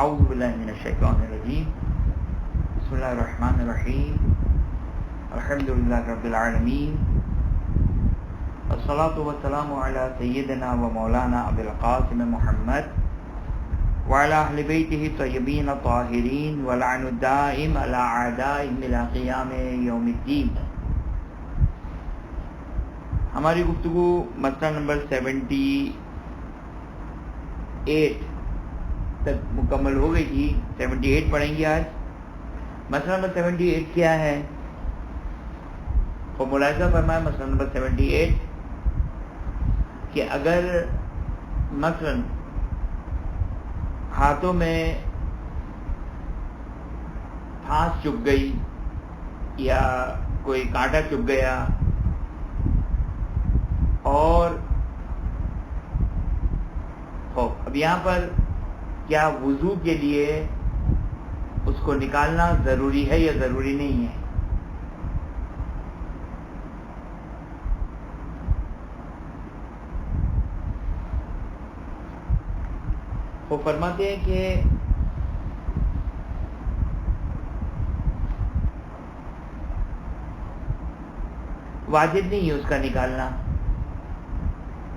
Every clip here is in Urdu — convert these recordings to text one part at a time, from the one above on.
اعوذ باللہ من الشیطان الرجیم بسم اللہ الرحمن الرحیم الحمدللہ رب العالمین والصلاة والسلام علی سیدنا و مولانا ابی القاسم محمد وعلی اہل بیتہ الطیبین الطاہرین ولعن الدائم علی اعدائهم الی قیام یوم الدین۔ ہماری گفتگو مسئلہ نمبر 78 تک مکمل ہو گئی تھی۔ 78 پڑھیں گے آج۔ مسئلہ نمبر 78 کیا ہے؟ تو ملاحظہ فرمائے مسئلہ نمبر 78 کہ اگر مثلا ہاتھوں میں پھانس چبھ گئی یا کوئی کانٹا چبھ گیا اور اب یہاں پر کیا وضو کے لیے اس کو نکالنا ضروری ہے یا ضروری نہیں ہے؟ وہ فرماتے ہیں کہ واجب نہیں ہے اس کا نکالنا،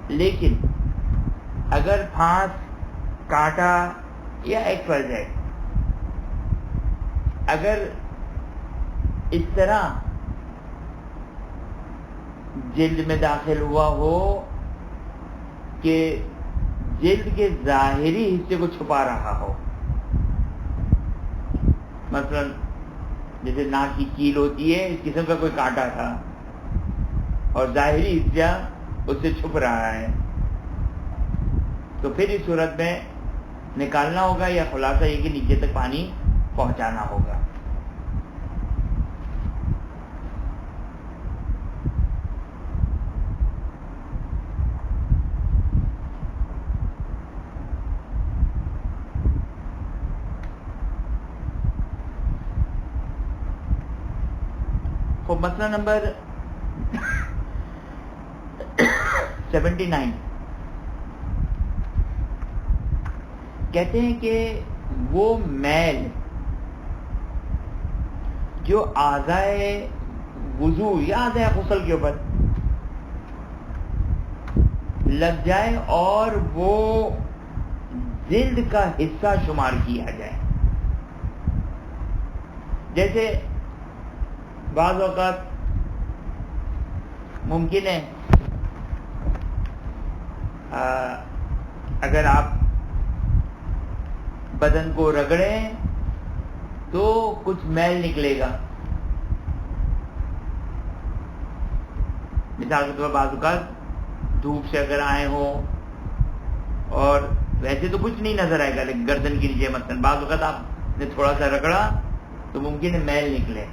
لیکن اگر پھانس، کانٹا یا XYZ اگر اس طرح جلد میں داخل ہوا ہو کہ جلد کے ظاہری حصے کو چھپا رہا ہو، مثلا جیسے ناک کی کیل ہوتی ہے، اس قسم کا کوئی کانٹا تھا اور ظاہری حصہ اس سے چھپ رہا ہے، تو پھر اس صورت میں نکالنا ہوگا یا خلاصہ یہ کہ نیچے تک پانی پہنچانا ہوگا۔ مسئلہ نمبر 79 کہتے ہیں کہ وہ میل جو اعضائے وضو یا اعضائے غسل کے اوپر لگ جائے اور وہ جلد کا حصہ شمار کیا جائے، جیسے بعض اوقات ممکن ہے اگر آپ بدن کو رگڑیں تو کچھ میل نکلے گا، مثال کے طور پر بعض اوقات دھوپ سے اگر آئے ہوں اور ویسے تو کچھ نہیں نظر آئے گا، لیکن گردن کے نیچے مثلا بعض اوقات آپ نے تھوڑا سا رگڑا تو ممکن ہے میل نکلے،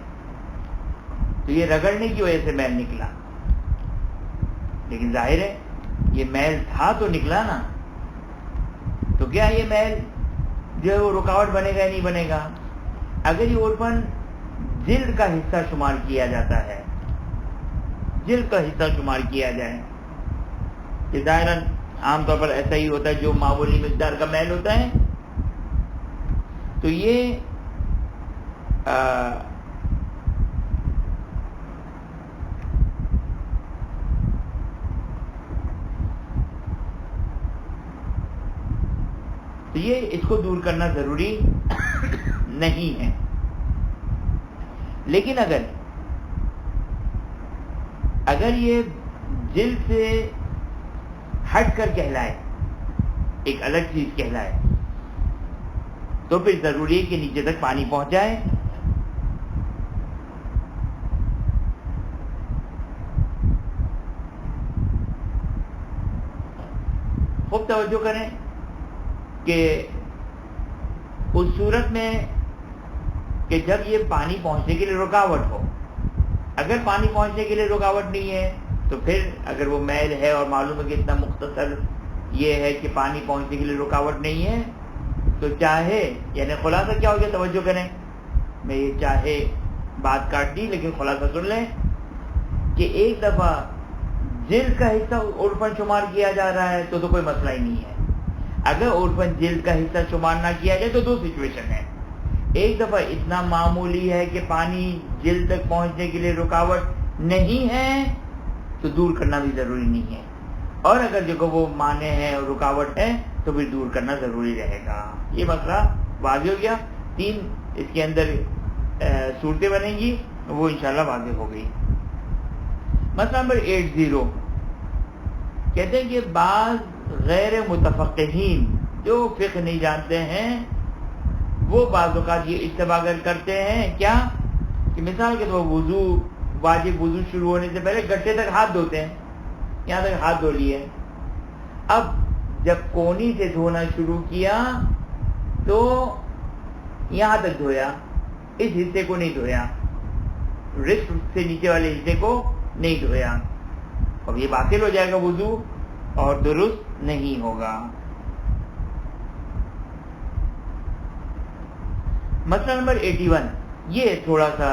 تو یہ رگڑنے کی وجہ سے میل نکلا، لیکن ظاہر ہے یہ میل تھا تو نکلا نا، تو کیا یہ میل جو ہے وہ رکاوٹ بنے گا یا نہیں بنے گا؟ اگر یہ عرفاً جلد کا حصہ شمار کیا جاتا ہے، جلد کا حصہ شمار کیا جائے، یہ ظاہراً عام طور پر ایسا ہی ہوتا ہے، جو معمولی مقدار کا میل ہوتا ہے تو یہ اس کو دور کرنا ضروری نہیں ہے، لیکن اگر یہ جلد سے ہٹ کر کہلائے، ایک الگ چیز کہلائے، تو پھر ضروری ہے کہ نیچے تک پانی پہنچ جائے۔ خوب توجہ کریں کہ اس صورت میں کہ جب یہ پانی پہنچنے کے لیے رکاوٹ ہو، اگر پانی پہنچنے کے لیے رکاوٹ نہیں ہے تو پھر اگر وہ میل ہے اور معلوم ہے کہ اتنا مختصر یہ ہے کہ پانی پہنچنے کے لیے رکاوٹ نہیں ہے، تو چاہے، یعنی خلاصہ کیا ہو گیا، توجہ کریں، میں یہ چاہے بات کاٹ دی لیکن خلاصہ سن لیں کہ ایک دفعہ جلد کا حصہ عرفاً شمار کیا جا رہا ہے تو کوئی مسئلہ ہی نہیں ہے، اگر عرفاً جلد کا حصہ شمار نہ کیا جائے تو دو سچویشن ہے. ایک دفعہ اتنا معمولی ہے کہ پانی جلد تک پہنچنے کے لیے رکاوٹ نہیں ہے تو دور کرنا بھی ضروری نہیں ہے, اور اگر جو وہ مانع ہے اور رکاوٹ ہے تو پھر دور کرنا ضروری رہے گا. یہ مسئلہ واضح ہو گیا. 3 اس کے اندر صورتیں بنیں گی, وہ انشاءاللہ واضح ہو گئی. مسئلہ نمبر 80 کہتے ہیں کہ بعض غیر متفقہین جو فقہ نہیں جانتے ہیں وہ بعض اوقات یہ اتفاق کرتے ہیں کیا کہ مثال کے طور وضو واجب وضو شروع ہونے سے پہلے گٹے تک ہاتھ دھوتے ہیں, یہاں تک ہاتھ دھو لیے. اب جب کونی سے دھونا شروع کیا تو یہاں تک دھویا, اس حصے کو نہیں دھویا, رسٹ سے نیچے والے حصے کو نہیں دھویا. اب یہ باطل ہو جائے گا وضو اور درست نہیں ہوگا. مسئلہ نمبر 81 یہ تھوڑا سا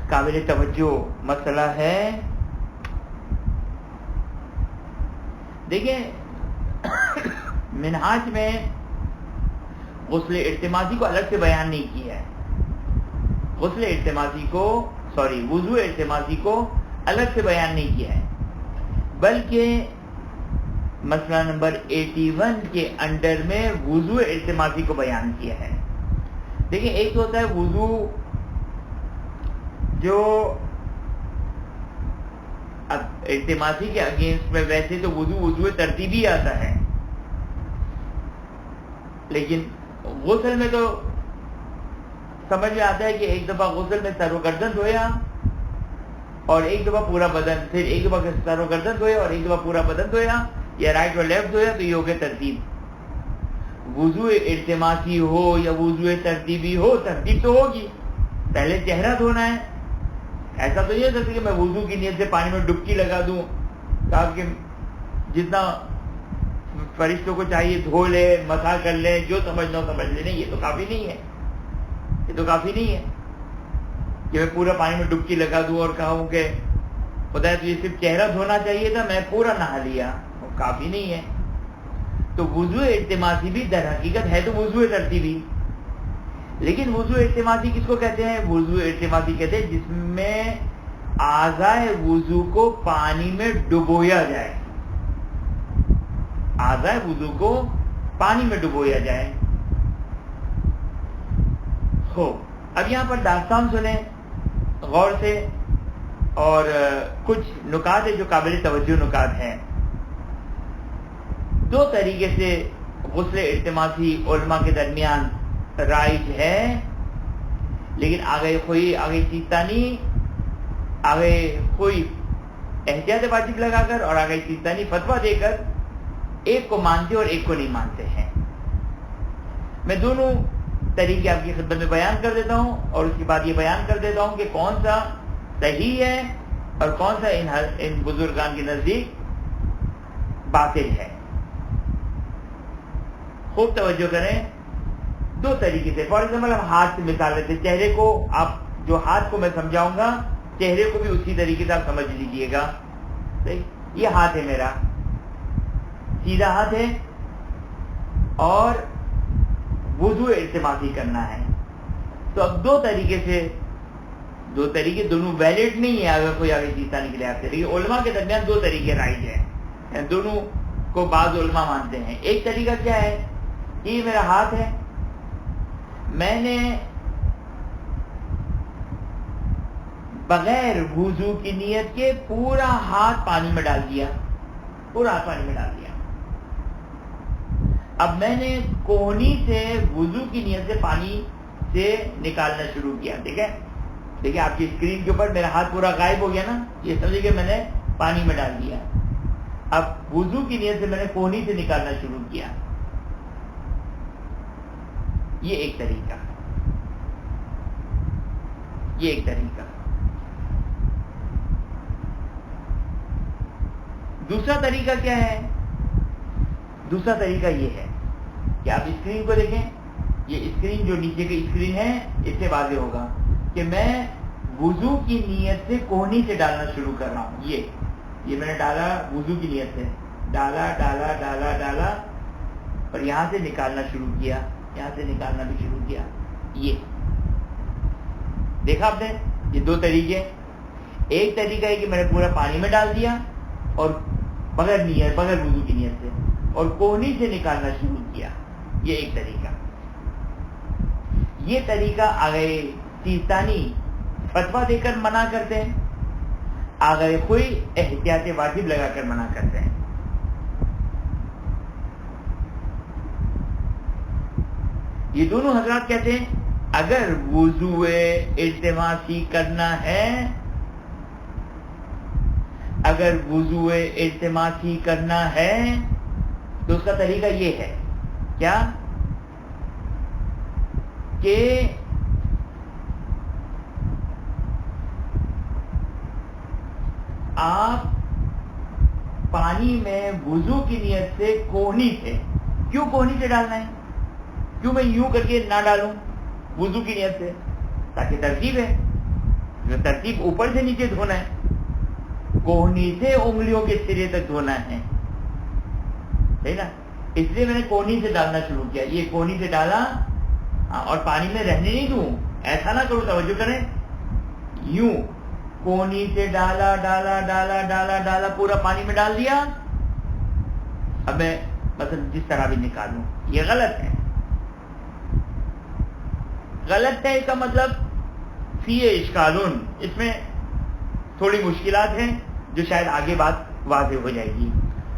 قابل توجہ مسئلہ ہے. دیکھیں منہاج میں غسل ارتماسی کو الگ سے بیان نہیں کیا ہے. غسل ارتماسی کو وضو ارتماسی کو الگ سے بیان نہیں کیا ہے, بلکہ مسئلہ نمبر 81 کے انڈر میں وضو ارتماسی کو بیان کیا ہے. دیکھیں ایک تو ہوتا ہے وضو جو اب ارتماسی کے اگینسٹ میں ویسے تو وضو ترتیبی آتا ہے, لیکن غسل میں تو سمجھ میں آتا ہے کہ ایک دفعہ غسل میں سر و گردن دھویا اور ایک دفعہ پورا بدن, پھر ایک دفعہ سر و گردن دھویا اور ایک دفعہ پورا بدن دھویا, یا رائٹ اور لیفٹ دھویا, تو یہ ہو گیا ترتیب. وضو ارتماسی ہو یا وضو ترتیبی ہو, ترتیب تو ہوگی. پہلے چہرہ دھونا ہے, ایسا تو یہ کہ میں وضو کی نیت سے پانی میں ڈبکی لگا دوں تاکہ جتنا فرشتوں کو چاہیے دھو لے, مسح کر لے, جو سمجھنا ہو سمجھ لے. نہیں, یہ تو کافی نہیں ہے, یہ تو کافی نہیں ہے کہ میں پورا پانی میں ڈبکی لگا دوں اور کہوں کہ خدا تو یہ صرف چہرہ دھونا چاہیے تھا, میں پورا نہا لیا. وہ کافی نہیں ہے. تو وضو ارتماسی بھی در حقیقت ہے تو وضو ترتیبی, لیکن وضو ارتماسی کس کو کہتے ہیں؟ وضو ارتماسی کہتے ہیں جس میں اعضائے وضو کو پانی میں ڈبویا جائے, اعضائے وضو کو پانی میں ڈبویا جائے. ہو اب یہاں پر داستان سنیں غور سے, اور کچھ نکات ہے جو قابل توجہ نکات ہیں. 2 طریقے سے غسل ارتماسی علماء کے درمیان رائج ہے, لیکن آگے سیستانی آگے کوئی احتیاط واجب لگا کر اور آگے سیستانی فتویٰ دے کر ایک کو مانتے اور ایک کو نہیں مانتے ہیں. میں دونوں طریقے آپ کی خدمت میں بیان کر دیتا ہوں, اور اس کے بعد یہ بیان کر دیتا ہوں کہ کون سا صحیح ہے اور کون سا ان بزرگان کے نزدیک باطل ہے. خوب توجہ کریں. 2 طریقے سے, فار ایگزامپل ہم ہاتھ سے مثال لیتے ہیں. چہرے کو آپ جو ہاتھ کو میں سمجھاؤں گا, چہرے کو بھی اسی طریقے سے آپ سمجھ لیجئے گا. یہ ہاتھ ہے میرا, سیدھا ہاتھ ہے, اور وضو ارتماسی کرنا ہے. تو اب 2 طریقے سے, 2 طریقے دونوں ویلڈ نہیں ہے اگر کوئی آگے چیزہ نکلے آپ سے, لیکن علماء کے درمیان 2 طریقے رائج ہیں, دونوں کو بعض علماء مانتے ہیں. ایک طریقہ کیا ہے کہ یہ میرا ہاتھ ہے, میں نے بغیر وضو کی نیت کے پورا ہاتھ پانی میں ڈال دیا, پورا ہاتھ پانی میں ڈال دیا. اب میں نے کوہنی سے وضو کی نیت سے پانی سے نکالنا شروع کیا. ٹھیک ہے, دیکھیں آپ کی اسکرین کے اوپر میرا ہاتھ پورا غائب ہو گیا نا, یہ سمجھے کہ میں نے پانی میں ڈال دیا. اب وضو کی نیت سے میں نے کوہنی سے نکالنا شروع کیا. یہ ایک طریقہ, یہ ایک طریقہ. دوسرا طریقہ کیا ہے؟ دوسرا طریقہ یہ ہے کہ آپ اسکرین کو دیکھیں, یہ اسکرین جو نیچے کی اسکرین ہے اس سے واضح ہوگا کہ میں وضو کی نیت سے کوہنی سے ڈالنا شروع کر رہا ہوں. یہ میں نے ڈالا وضو کی نیت سے ڈالا ڈالا ڈالا ڈالا اور یہاں سے نکالنا شروع کیا، یہاں سے نکالنا بھی شروع کیا. یہ دیکھا آپ نے، یہ دو طریقے. ایک طریقہ ہے کہ میں نے پورا پانی میں ڈال دیا اور بغیر نیت، بغیر وضو کی نیت سے، اور کوہنی سے نکالنا شروع کیا. یہ ایک طریقہ. یہ طریقہ آگئے سیستانی فتویٰ دے کر منع کرتے ہیں، آگئے کوئی احتیاط واجب لگا کر منع کرتے ہیں. یہ دونوں حضرات کہتے ہیں اگر وضو التماسی کرنا ہے، اگر وضو التماسی کرنا ہے تو اس کا طریقہ یہ ہے کیا کہ آپ پانی میں وضو کی نیت سے کوہنی سے، کیوں کوہنی سے ڈالنا ہے؟ کیوں میں یوں کر کے نہ ڈالوں وضو کی نیت سے؟ تاکہ ترتیب ہے، جو ترتیب اوپر سے نیچے دھونا ہے، کوہنی سے انگلیوں کے سرے تک دھونا ہے، صحیح نا؟ اس لیے میں نے کوہنی سے ڈالنا شروع کیا. یہ کوہنی سے ڈالا اور پانی میں رہنے نہیں دوں، ایسا نہ کروں، توجہ کریں. یوں کوہنی سے ڈالا ڈالا ڈالا ڈالا ڈالا پورا پانی میں ڈال دیا. اب میں مثلا جس طرح بھی نکالوں، یہ غلط ہے. غلط ہے کا مطلب فی اشکالون، اس میں تھوڑی مشکلات ہیں جو شاید آگے بات واضح ہو جائے گی.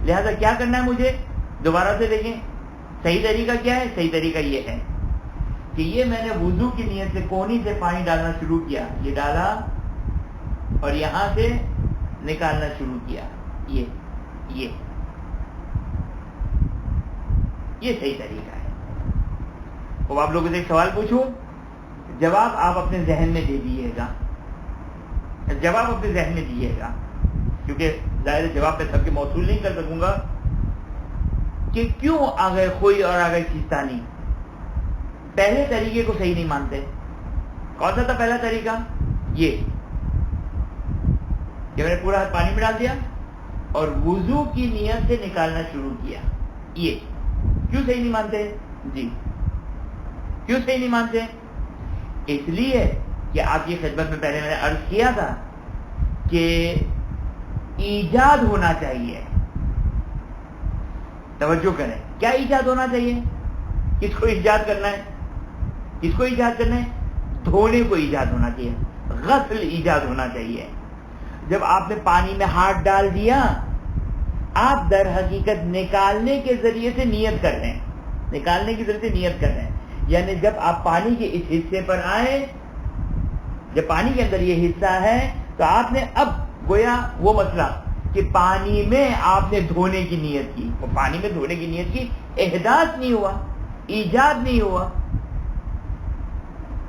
لہذا کیا کرنا ہے مجھے؟ دوبارہ سے دیکھیں صحیح طریقہ کیا ہے. صحیح طریقہ یہ ہے کہ یہ میں نے وضو کی نیت سے کوہنی سے پانی ڈالنا شروع کیا، یہ ڈالا اور یہاں سے نکالنا شروع کیا. یہ صحیح طریقہ ہے. اب آپ لوگوں سے ایک سوال پوچھوں، جواب آپ اپنے ذہن میں دے دیجیے گا، جواب اپنے ذہن میں دیجیے گا، کیونکہ ظاہر جواب میں سب کے موصول نہیں کر سکوں گا. کہ کیوں آگئے خوئی اور آگئے سیستانی پہلے طریقے کو صحیح نہیں مانتے؟ کون سا تھا پہلا طریقہ؟ یہ کہ میں نے پورا ہاتھ پانی میں ڈال دیا اور وضو کی نیت سے نکالنا شروع کیا. یہ کیوں صحیح نہیں مانتے؟ جی کیوں صحیح نہیں مانتے؟ اس لیے کہ آپ کی خدمت میں پہلے میں نے عرض کیا تھا کہ ایجاد ہونا چاہیے. توجہ کریں، کیا ایجاد ہونا چاہیے؟ کس کو ایجاد کرنا ہے؟ کس کو ایجاد کرنا ہے؟ دھونے کو ایجاد ہونا چاہیے، غسل ایجاد ہونا چاہیے. جب آپ نے پانی میں ہاتھ ڈال دیا، آپ در حقیقت نکالنے کے ذریعے سے نیت کر رہے ہیں، نکالنے کے ذریعے سے نیت کر رہے ہیں. یعنی جب آپ پانی کے اس حصے پر آئے، جب پانی کے اندر یہ حصہ ہے تو آپ نے اب گویا وہ مسئلہ کہ پانی میں آپ نے دھونے کی نیت کی، وہ پانی میں دھونے کی نیت کی، احداث نہیں ہوا، ایجاد نہیں ہوا.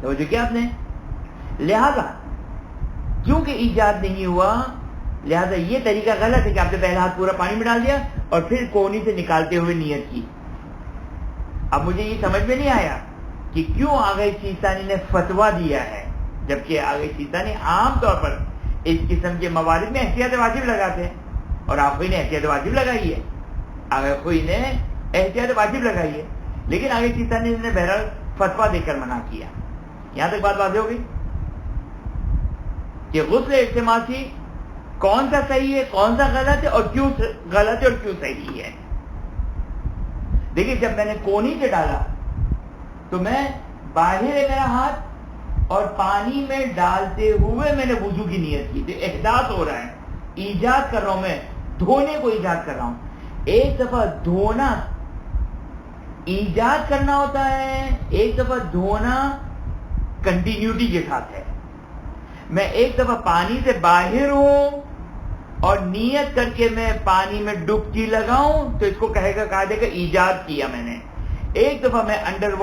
توجہ کیا آپ نے؟ لہذا کیونکہ ایجاد نہیں ہوا، لہذا یہ طریقہ غلط ہے کہ آپ نے پہلا ہاتھ پورا پانی میں ڈال دیا اور پھر کوہنی سے نکالتے ہوئے نیت کی. اب مجھے یہ سمجھ میں نہیں آیا کہ کیوں آگئے سیستانی نے فتویٰ دیا ہے، جبکہ آگئے سیستانی عام طور پر اس قسم کے موارد میں احتیاط واجب لگاتے ہیں، اور آخوئی نے احتیاط واجب لگائی ہے، آخوئی نے احتیاط واجب لگائی ہے، لیکن آگئے سیستانی نے بہرحال فتویٰ دے کر منع کیا. یہاں تک بات واضح ہوگی کہ غسل التماسی کون سا صحیح ہے، کون سا غلط ہے، اور کیوں غلط ہے اور کیوں صحیح ہے. دیکھیے جب میں نے کوہنی سے ڈالا تو میں باہر ہے میرا ہاتھ، اور پانی میں ڈالتے ہوئے میں نے وضو کی نیت کی، تو احداث ہو رہا ہے، ایجاد کر رہا ہوں، میں دھونے کو ایجاد کر رہا ہوں. ایک دفعہ دھونا ایجاد کرنا ہوتا ہے، ایک دفعہ دھونا کنٹینیوٹی کے ساتھ ہے. میں ایک دفعہ پانی سے باہر ہوں اور نیت کر کے میں پانی میں ڈبکی لگاؤں تو اس کو کہا جائے گا ایجاد کیا میں نے. ایک دفعہ میں انڈر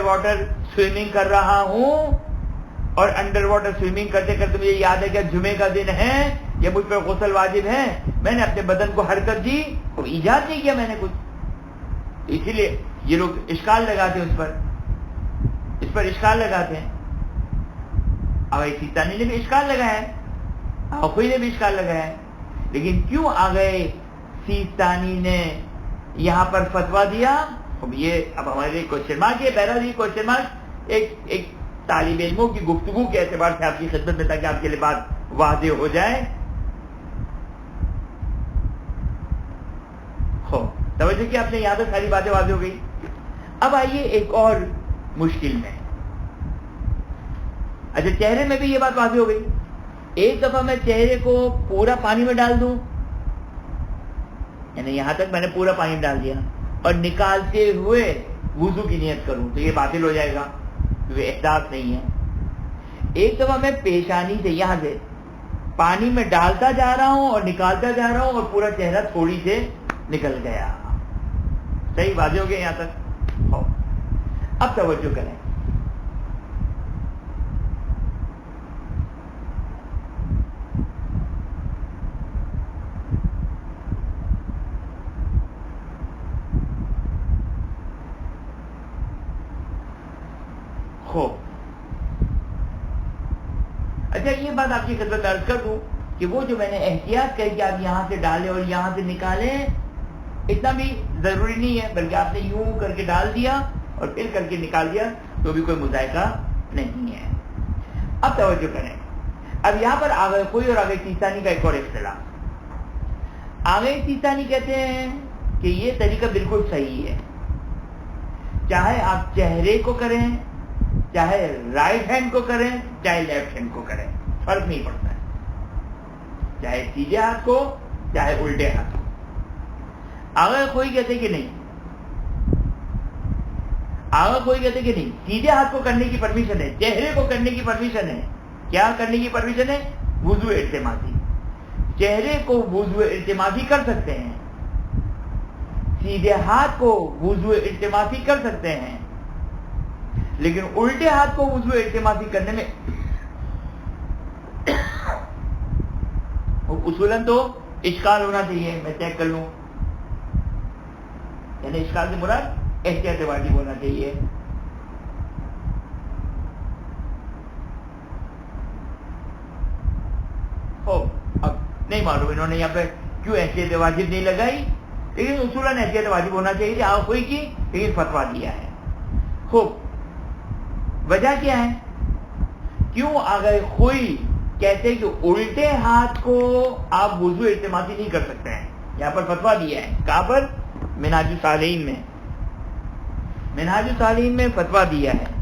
واٹر سوئمنگ کر رہا ہوں، اور انڈر واٹر سوئمنگ کرتے کرتے مجھے یاد ہے کہ جمعے کا دن ہے یا مجھ پر غسل واجب ہے، میں نے اپنے بدن کو حرکت دی، تو ایجاد نہیں کیا میں نے کچھ. اسی لیے یہ لوگ اشکال لگاتے ہیں، اس پر اشکال لگاتے ہیں. اب سیستانی نے بھی اشکال لگایا ہے، آخوئی نے بھی اشکال لگایا ہے، لیکن کیوں آ گئے سیستانی نے یہاں پر فتویٰ دیا. اب یہ اب ہمارے لیے کوشچن مارک ہے. پہلا یہ کوشچن مارک ایک طالب علموں کی گفتگو کے اعتبار سے آپ کی خدمت میں تاکہ آپ کے لیے بات واضح ہو جائے. توجہ کہ آپ نے یہاں تک ساری باتیں واضح ہو گئی. اب آئیے ایک اور مشکل میں. اچھا چہرے میں بھی یہ بات واضح ہو گئی. ایک دفعہ میں چہرے کو پورا پانی میں ڈال دوں, یعنی یہاں تک میں نے پورا پانی ڈال دیا اور نکالتے ہوئے وضو کی نیت کروں تو یہ باطل ہو جائے گا کیونکہ احداث نہیں ہے. ایک دفعہ میں پیشانی سے یہاں سے پانی میں ڈالتا جا رہا ہوں اور نکالتا جا رہا ہوں اور پورا چہرہ تھوڑی سے نکل گیا. صحیح واضح ہو گیا یہاں تک؟ اب توجہ کریں. اچھا یہ بات آپ کی خدمت عرض کر دوں کہ وہ جو میں نے احتیاط کہی کہ آپ یہاں سے ڈالیں اور یہاں سے نکالیں, اتنا بھی ضروری نہیں ہے, بلکہ آپ نے یوں کر کے ڈال دیا اور پھر کر کے نکال دیا تو بھی کوئی مذائقہ نہیں ہے. اب توجہ کریں. اب یہاں پر آغا خوئی اور آغا سیستانی کا ایک اور اختلاف. آغا سیستانی کہتے ہیں کہ یہ طریقہ بالکل صحیح ہے, چاہے آپ چہرے کو کریں, چاہے رائٹ ہینڈ کو کریں, چاہے لیفٹ ہینڈ کو کریں, فرق نہیں پڑتا ہے, چاہے سیدھے ہاتھ کو چاہے الٹے ہاتھ کو. آغا کوئی کہتے کہ نہیں, آغا کوئی کہتے کہ نہیں, سیدھے ہاتھ کو کرنے کی پرمیشن ہے, چہرے کو کرنے کی پرمیشن ہے. کیا کرنے کی پرمیشن ہے؟ وضو التماسی. چہرے کو وضو التماسی کر سکتے ہیں, سیدھے ہاتھ کو وضو التماسی کر سکتے ہیں, لیکن الٹے ہاتھ کو وضو التماسی کرنے میں اصولاً تو اشکال ہونا چاہیے. میں چیک کر لوں, یعنی اشکال سے مراد احتیاط واجب ہونا چاہیے. اب نہیں معلوم انہوں نے یہاں پہ کیوں احتیاط واجب نہیں لگائی, لیکن اصولاً احتیاط واجب ہونا چاہیے تھی آغا خوئی کی, لیکن فتویٰ دیا ہے. خوب, وجہ کیا ہے؟ کیوں آغا خوئی کہتے ہیں کہ الٹے ہاتھ کو آپ وضو التماسی نہیں کر سکتے ہیں؟ یہاں پر فتویٰ دیا ہے. کہاں پر؟ منہاج الصالحین میں. منہاج الصالحین میں فتویٰ دیا ہے.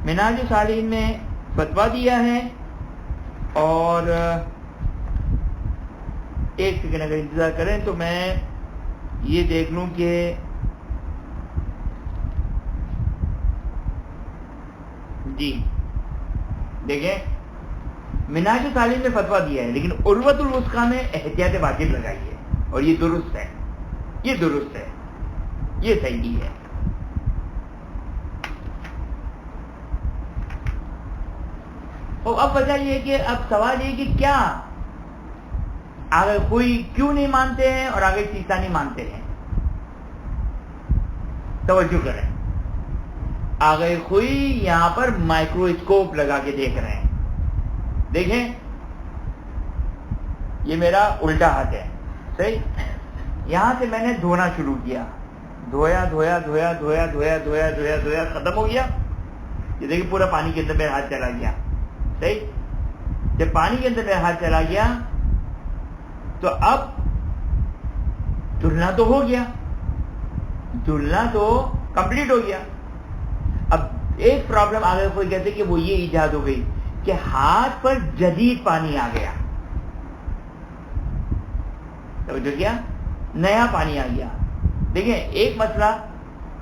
منہاج الصالحین میں فتویٰ دیا ہے. اور ایک سیکنڈ اگر انتظار کریں تو میں یہ دیکھ لوں کہ جی دیکھیں منہاج الصالحین میں فتویٰ دیا ہے, لیکن عروۃ الوثقیٰ میں احتیاط واجب لگائی ہے, اور یہ درست ہے, یہ درست ہے, یہ صحیح ہے. اور اب وجہ یہ ہے کہ اب سوال یہ کہ کیا آغا خوئی کیوں نہیں مانتے ہیں اور آغا سیستانی مانتے ہیں؟ توجہ کریں. آغا خوئی یہاں پر مائکروسکوپ لگا کے دیکھ رہے ہیں. دیکھیں یہ میرا الٹا ہاتھ ہے, صحیح. یہاں سے میں نے دھونا شروع کیا, دھویا دھویا دھویا دھویا دھویا دھویا دھویا دھویا ختم ہو گیا. یہ دیکھیں پورا پانی کے اندر میرا ہاتھ چلا گیا, صحیح. جب پانی کے اندر میرا ہاتھ چلا گیا تو اب دھلنا تو ہو گیا, دھلنا تو کمپلیٹ ہو گیا. اب ایک پرابلم آ گئی, کوئی کہتے کہ وہ یہ ایجاد ہو گئی کہ ہاتھ پر جدید پانی آ گیا. توجہ کیا, نیا پانی آ گیا. دیکھیں ایک مسئلہ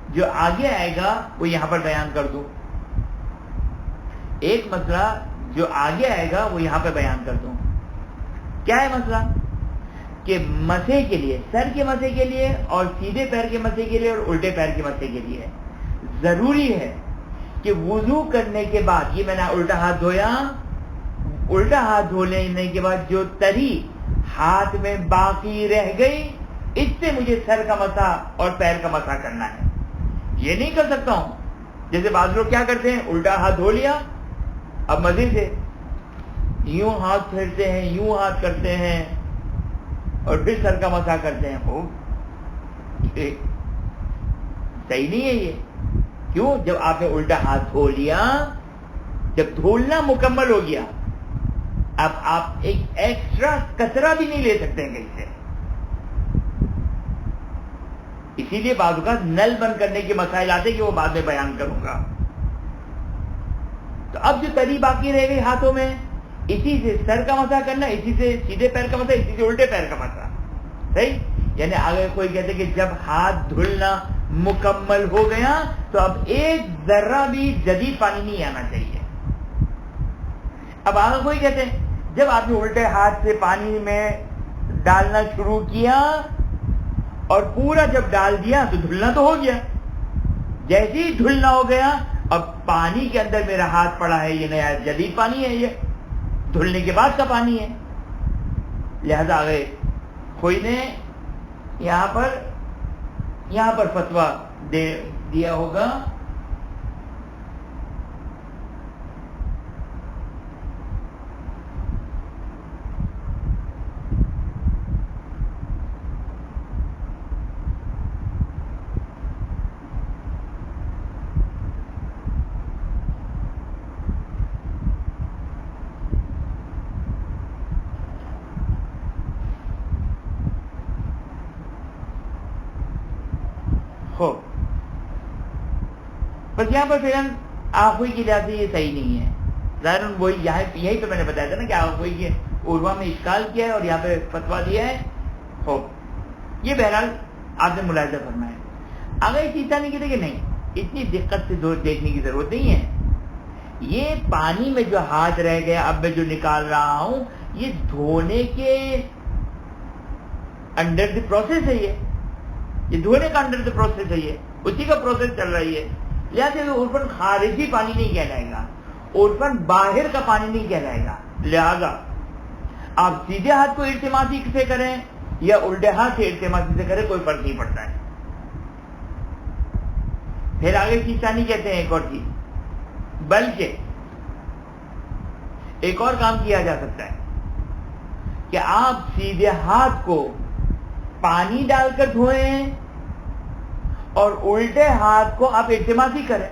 جو آگے آئے گا وہ یہاں پر بیان کر دوں, ایک مسئلہ جو آگے آئے گا وہ یہاں پہ بیان کر دوں. کیا ہے مسئلہ؟ کہ مسح کے لیے, سر کے مسح کے لیے اور سیدھے پیر کے مسح کے لیے اور الٹے پیر کے مسح کے لیے ضروری ہے کہ وضو کرنے کے بعد, یہ میں نے الٹا ہاتھ دھویا, الٹا ہاتھ دھو لینے کے بعد جو تری ہاتھ میں باقی رہ گئی اس سے مجھے سر کا مسح اور پیر کا مسح کرنا ہے. یہ نہیں کر سکتا ہوں جیسے بعض لوگ کیا کرتے ہیں, الٹا ہاتھ دھو لیا, اب مزے سے یوں ہاتھ پھیرتے ہیں, یوں ہاتھ کرتے ہیں اور پھر سر کا مسح کرتے ہیں. صحیح نہیں ہے یہ. کیوں؟ جب آپ نے الٹا ہاتھ دھو لیا, جب دھولنا مکمل ہو گیا, اب آپ ایک ایکسٹرا کچرا بھی نہیں لے سکتے ہیں کہیں سے. اسی لیے بعض اوقات نل بند کرنے کے مسائل آتے کہ وہ بعد میں بیان کروں گا. تو اب جو تری باقی رہ گئی ہاتھوں میں, اسی سے سر کا مسح کرنا, اسی سے سیدھے پیر کا مسح, اسی سے الٹے پیر کا مسح. صحیح؟ یعنی اگر کوئی کہتے کہ جب ہاتھ دھلنا مکمل ہو گیا تو اب ایک ذرہ بھی جدید پانی نہیں آنا چاہیے. اب آگے کوئی کہتے ہیں جب آپ نے الٹے ہاتھ سے پانی میں ڈالنا شروع کیا اور پورا جب ڈال دیا تو دھلنا تو ہو گیا. جیسے ہی دھلنا ہو گیا, اب پانی کے اندر میرا ہاتھ پڑا ہے, یہ نیا جدید پانی ہے, یہ دھلنے کے بعد کا پانی ہے. لہذا آگے کوئی نے یہاں پر فتویٰ دیا ہوگا ہو. بس یہاں پر فیرن آخوئی کی لحاظ سے یہ صحیح نہیں ہے. ظاہراً وہی یہی تو میں نے بتایا تھا نا کہ آخوئی کے عروا میں اشکال کیا ہے اور یہاں پہ فتویٰ دیا ہے. ہو یہ بہرحال آپ نے ملاحظہ فرمایا. اگر یہ چیز نہیں کہتے کہ نہیں, اتنی دقت سے دیکھنے کی ضرورت نہیں ہے. یہ پانی میں جو ہاتھ رہ گیا اب میں جو نکال رہا ہوں, یہ دھونے کے انڈر دی پروسیس ہے. یہ دھونے کا انڈر دی پروسیس ہے, یہ اسی کا پروسیس چل رہی ہے. لہٰذا عرفاً خارجی پانی نہیں کہلائے گا, عرفاً باہر کا پانی نہیں کہلائے گا. لہذا آپ سیدھے ہاتھ کو ارتماسی سے کریں یا الٹے ہاتھ سے ارتماسی سے کریں, کوئی فرق نہیں پڑتا ہے. پھر آگے چیز ثانی کہتے ہیں ایک اور چیز, بلکہ ایک اور کام کیا جا سکتا ہے کہ آپ سیدھے ہاتھ کو پانی ڈال کر دھوئیں اور الٹے ہاتھ کو آپ ارتماسی کریں.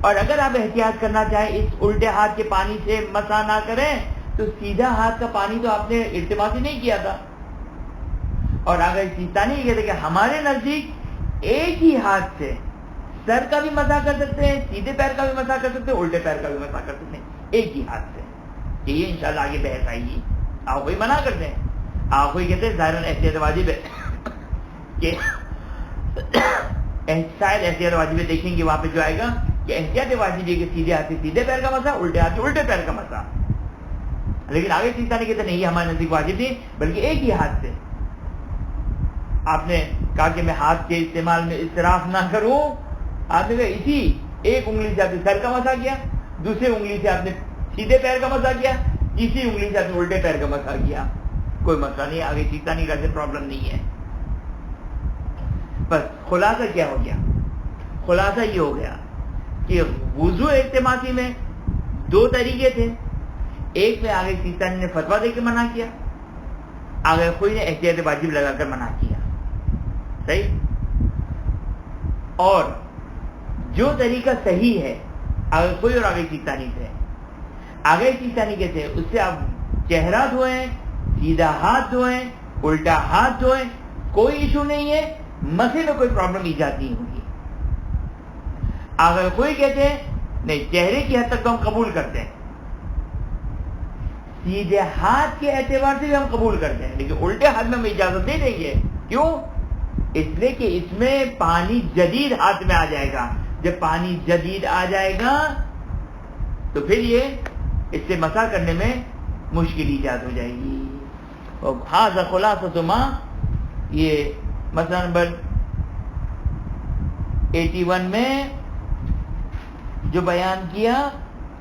اور اگر آپ احتیاط کرنا چاہیں اس الٹے ہاتھ کے پانی سے مسح نہ کریں تو سیدھا ہاتھ کا پانی تو آپ نے ارتماسی نہیں کیا تھا. اور اگر چیتا نہیں کہتے کہ ہمارے نزدیک ایک ہی ہاتھ سے سر کا بھی مسح کر سکتے ہیں, سیدھے پیر کا بھی مسح کر سکتے ہیں, الٹے پیر کا بھی مسح کر سکتے ہیں, ایک ہی ہاتھ سے. یہ انشاءاللہ آگے بحث آئے گی. آپ کوئی منع کرتے ہیں, آپ کوئی کہتے ہیں ظاہراً احتیاط واجب ہے کہ شاید احتیاط واجب ہے. دیکھیں گے وہاں پہ جو آئے گا کہ احتیاط واجب ہے کہ سیدھے ہاتھ سے سیدھے پیر کا مسح, الٹے ہاتھ سے الٹے پیر کا مسح. لیکن آگے چیتا نہیں کہتے نہیں, یہ ہمارے نزدیک واجب نہیں بلکہ ایک ہی ہاتھ سے. آپ نے کہا کہ میں ہاتھ کے استعمال میں اسراف نہ کروں, آپ نے کہا اسی ایک انگلی سے آپ نے سر کا مسح کیا, دوسری انگلی سے آپ نے سیدھے پیر کا مسح کیا, تیسری انگلی سے آپ نے الٹے پیر کا مسح کیا. کوئی مسئلہ نہیں, آگے چیتا نہیں کرتے, پرابلم نہیں ہے. بس خلاصہ کیا ہو گیا؟ خلاصہ یہ ہو گیا کہ وضو التماسی میں دو طریقے تھے. ایک میں آگے چیتا نے فتویٰ دے کے منع کیا, آگے کوئی نے احتیاط واجب لگا کر منع کیا. صحیح. اور جو طریقہ صحیح ہے آگے کوئی اور آگے چیتا نہیں تھے. آگے چیتا نہیں کہتے اس سے آپ چہرہ دھوئیں, سیدھا ہاتھ دھوئیں, الٹا ہاتھ دھوئیں, کوئی ایشو نہیں ہے, مسئلے میں کوئی پرابلم ایجاد نہیں ہوگی. اگر کوئی کہتے ہیں نہیں چہرے کی حد تک تو ہم قبول کرتے ہیں, سیدھے ہاتھ کے اعتبار سے بھی ہم قبول کرتے ہیں, لیکن الٹے ہاتھ میں ہم اجازت نہیں دیں گے. کیوں؟ اس لیے کہ اس میں پانی جدید ہاتھ میں آ جائے گا. جب پانی جدید آ جائے گا تو پھر یہ اس سے مسح کرنے میں مشکل ایجاد ہو جائے گی. ہاں خلاصہ ما, یہ مسئلہ نمبر 81 میں جو بیان کیا,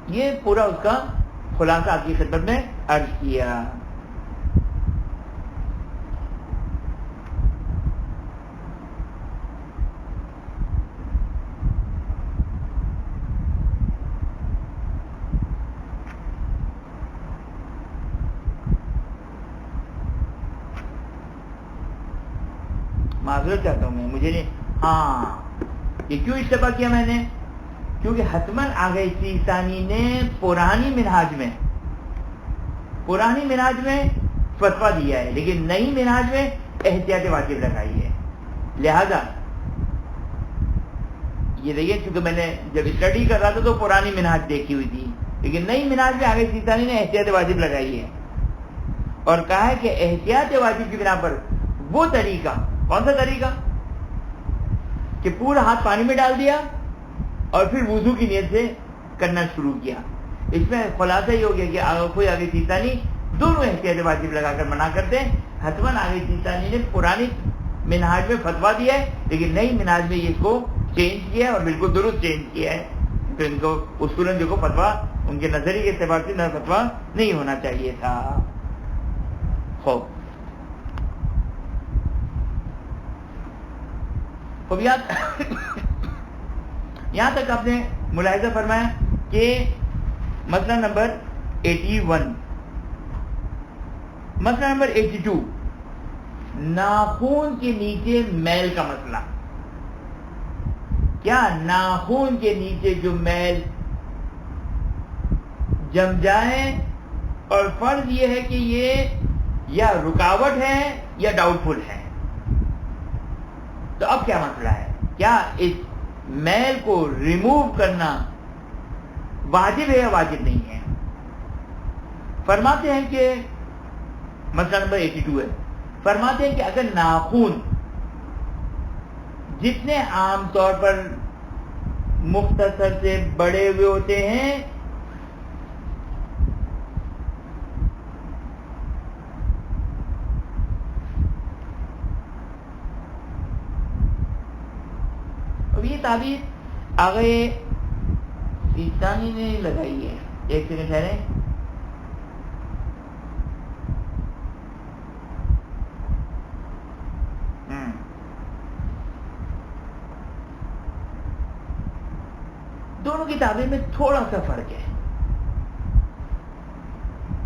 یہ پورا اس کا خلاصہ آپ کی خدمت میں عرض کیا. معذرت چاہتا ہوں میں، مجھے نہیں، ہاں یہ کیوں اتفاق کیا میں نے؟ کیونکہ حتماً آگے سیستانی نے پرانی منہاج میں فتویٰ دیا ہے، لیکن نئی منہاج میں احتیاط واجب لگائی ہے. لہذا یہ دیکھیے، چونکہ میں نے جب اسٹڈی کر رہا تھا تو پرانی منہاج دیکھی ہوئی تھی، لیکن نئی منہاج میں آگے سیستانی نے احتیاط واجب لگائی ہے اور کہا ہے کہ احتیاط واجب کی بنا پر وہ طریقہ، کون سا طریقہ؟ کہ پورا ہاتھ پانی میں ڈال دیا اور پھر وضو کی نیت سے کرنا شروع کیا. اس میں خلاصہ یہ ہو گیا کہ کوئی آگے سیستانی دونوں احتیاط واجب لگا کر منع کرتے ہیں. حتماً آگے سیستانی نے پرانی منہاج میں فتویٰ دیا ہے، لیکن نئی منہاج میں اس کو چینج کیا ہے اور بالکل درست چینج کیا ہے. تو ان کو اصولاً دیکھو فتویٰ ان کے نظری کے اعتبار سے نہ فتویٰ نہیں ہونا چاہیے تھا. خوب یہاں تک آپ نے ملاحظہ فرمایا کہ مسئلہ نمبر 81. مسئلہ نمبر 82، ناخون کے نیچے میل کا مسئلہ. کیا ناخون کے نیچے جو میل جم جائے، اور فرض یہ ہے کہ یہ یا رکاوٹ ہے یا ڈاؤٹ فل ہے، تو اب کیا مسئلہ ہے؟ کیا اس میل کو ریموو کرنا واجب ہے یا واجب نہیں ہے؟ فرماتے ہیں کہ مسئلہ نمبر 82 ہے، فرماتے ہیں کہ اگر ناخون جتنے عام طور پر مختصر سے بڑے ہوئے ہوتے ہیں، اب یہ تعبیر آگے سیستانی نے لگائی ہے. ایک سیکنڈ ٹھہریں. دونوں کی تعبیر میں تھوڑا سا فرق ہے.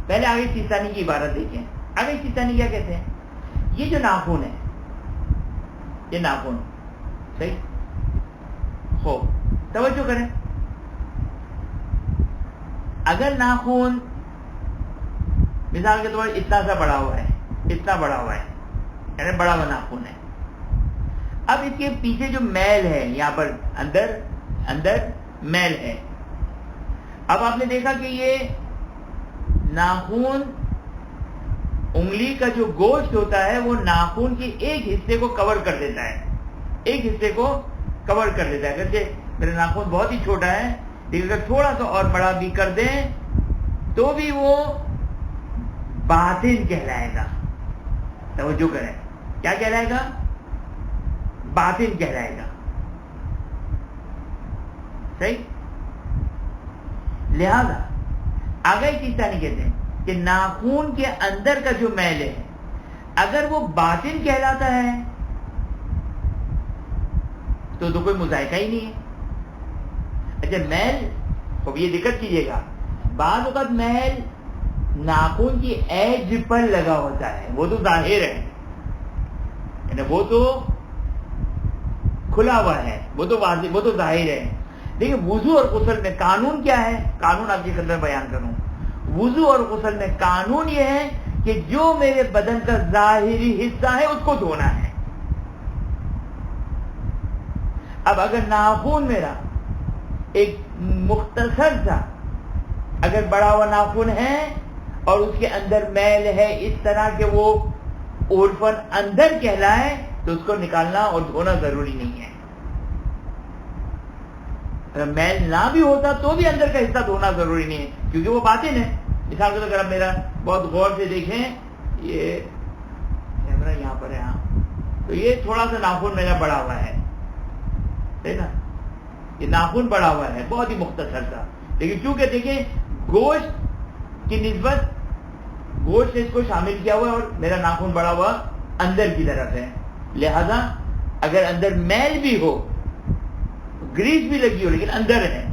پہلے آگے سیستانی کی عبارت دیکھیں. آگے سیستانی کیا کہتے ہیں؟ یہ جو ناخن ہے، یہ ناخن، صحیح ہو توجہ کریں. اگر ناخن مثال کے طور پر اتنا سا بڑا ہوا ہے، اتنا بڑا ہوا ہے، یعنی بڑا ہوا ناخن ہے. اب اس کے پیچھے جو میل ہے، یہاں پر اندر میل ہے. اب آپ نے دیکھا کہ یہ ناخن، انگلی کا جو گوشت ہوتا ہے وہ ناخن کے ایک حصے کو کور کر دیتا ہے، ایک حصے کو کور کر دیتا ہے. اگرچہ میرا ناخن بہت ہی چھوٹا ہے، لیکن اگر تھوڑا سا اور بڑا بھی کر دیں تو بھی وہ باطن کہلائے گا. توجہ کریں، کیا کہلائے گا؟ باطن کہلائے گا. صحیح. لہذا آگے سیستانی کہتے ہیں کہ ناخن کے اندر کا جو میل ہے، اگر وہ باطن کہلاتا ہے تو کوئی مذائقہ ہی نہیں ہے. اچھا میل، اب یہ دقت کیجیے گا، بعض اوقات میل ناخن کی ایج پر لگا ہوتا ہے، وہ تو ظاہر ہے، یعنی وہ تو کھلا ہوا ہے، وہ تو واضح، وہ تو ظاہر ہے. لیکن وضو اور غسل میں قانون کیا ہے؟ قانون آپ کی خدمت بیان کروں. وضو اور غسل میں قانون یہ ہے کہ جو میرے بدن کا ظاہری حصہ ہے اس کو دھونا ہے. اب اگر ناخن میرا ایک مختصر سا اگر بڑا ہوا ناخن ہے اور اس کے اندر میل ہے اس طرح کہ وہ عرفاً اندر کہلائے، تو اس کو نکالنا اور دھونا ضروری نہیں ہے. اگر میل نہ بھی ہوتا تو بھی اندر کا حصہ دھونا ضروری نہیں ہے، کیونکہ وہ باطن ہے. مثال کے طور اگر آپ میرا بہت غور سے دیکھیں، یہ کیمرہ یہاں پر ہے، ہاں، تو یہ تھوڑا سا ناخن میرا بڑا ہوا ہے، ٹھیک نا، یہ ناخن بڑا ہوا ہے بہت ہی مختصر سا. لیکن چونکہ دیکھیں گوشت کی نسبت، گوشت نے اس کو شامل کیا ہوا ہے اور میرا ناخن بڑا ہوا اندر کی طرف ہے، لہذا اگر اندر میل بھی ہو، گریس بھی لگی ہو، لیکن اندر ہے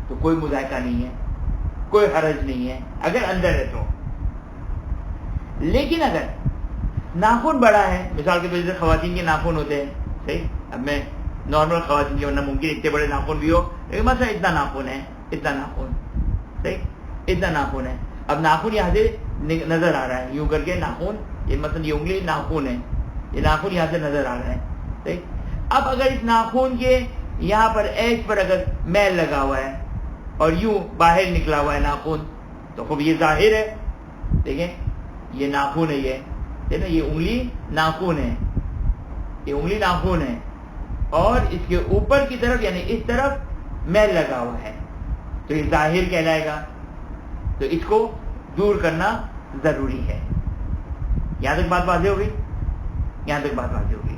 تو کوئی مذائقہ نہیں ہے، کوئی حرج نہیں ہے اگر اندر ہے تو. لیکن اگر ناخن بڑا ہے، مثال کے طور پر خواتین کے ناخن ہوتے ہیں، صحیح، اب میں نارمل خواتین کے ورنہ ممکن اتنے بڑے ناخن بھی ہو، لیکن مثلا اتنا ناخن ہے، اتنا ناخن، صحیح، اتنا ناخن ہے. اب ناخن یہاں سے نظر آ رہا ہے یوں کر کے ناخن، یہ مثلا یہ انگلی ناخن ہے، یہ ناخن یہاں سے نظر آ رہا ہے، صحیح. اب اگر اس ناخن کے یہاں پر ایج پر اگر میل لگا ہوا ہے اور یوں باہر نکلا ہوا ہے ناخن، تو خوب یہ ظاہر ہے. دیکھیں یہ ناخن ہے، یہ یہ انگلی ناخن ہے، یہ انگلی ناخن ہے اور اس کے اوپر کی طرف یعنی اس طرف میل لگا ہوا ہے، تو یہ ظاہر کہلائے گا. تو اس کو دور کرنا ضروری ہے. یہاں تک بات واضح ہو گئی؟ یہاں تک بات واضح ہو گئی.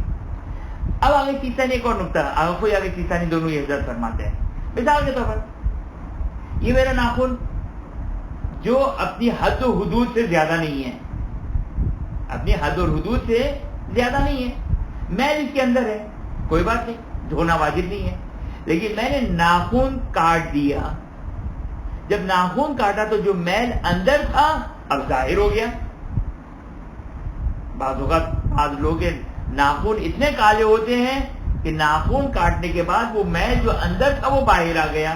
اب آگے تیسرا ایک اور نقطہ، آگے تیسرا دونوں یہ حضرت فرماتے ہیں. مثال کے طور پر یہ میرا ناخن جو اپنی حد و حدود سے زیادہ نہیں ہے، اپنی حد اور حدود سے زیادہ نہیں ہے، میل اس کے اندر ہے، کوئی بات نہیں، دھونا واجب نہیں ہے. لیکن میں نے ناخن کاٹ دیا، جب ناخن کاٹا تو جو میل اندر تھا اب ظاہر ہو گیا. بعض اوقات بعض لوگ کے ناخن اتنے کالے ہوتے ہیں کہ ناخن کاٹنے کے بعد وہ میل جو اندر تھا وہ باہر آ گیا.